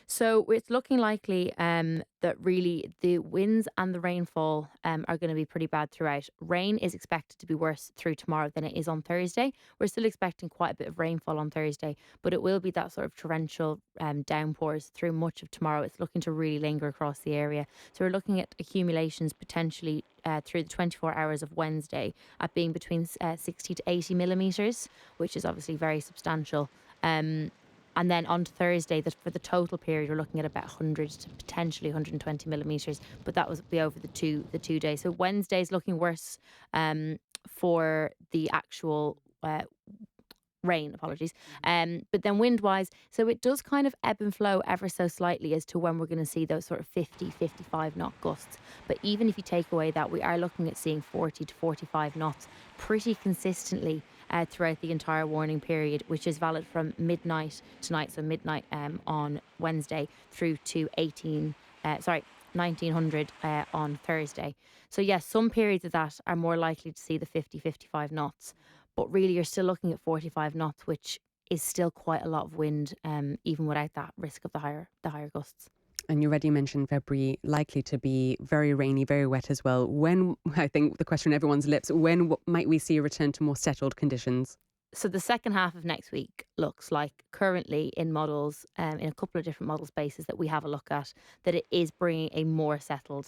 So it's looking likely that really the winds and the rainfall are going to be pretty bad throughout. Rain is expected to be worse through tomorrow than it is on Thursday. We're still expecting quite a bit of rainfall on Thursday, but it will be that sort of torrential downpours through much of tomorrow. It's looking to really linger across the area. So we're looking at accumulations potentially through the 24 hours of Wednesday at being between 60 to 80 millimetres, which is obviously very substantial. Um, and then on to Thursday, that for the total period, we're looking at about 100 to potentially 120 millimetres, but that will be over the two days. So Wednesday's looking worse for the actual rain, apologies. But then wind wise, so it does kind of ebb and flow ever so slightly as to when we're going to see those sort of 50, 55 knot gusts. But even if you take away that, we are looking at seeing 40 to 45 knots pretty consistently throughout the entire warning period, which is valid from midnight tonight, so midnight on Wednesday through to 1900 on Thursday. So yes, some periods of that are more likely to see the 50, 55 knots, but really you're still looking at 45 knots, which is still quite a lot of wind, even without that risk of the higher gusts. And you already mentioned February likely to be very rainy, very wet as well. When, I think the question on everyone's lips, when might we see a return to more settled conditions? So the second half of next week looks like currently in models, in a couple of different model spaces that we have a look at, that it is bringing a more settled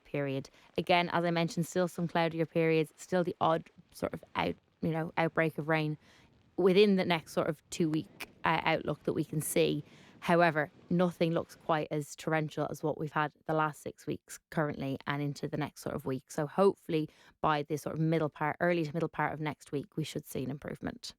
period. Again, as I mentioned, still some cloudier periods, still the odd sort of outbreak of rain within the next sort of 2 week outlook that we can see. However, nothing looks quite as torrential as what we've had the last 6 weeks currently and into the next sort of week. So hopefully by the sort of early to middle part of next week, we should see an improvement.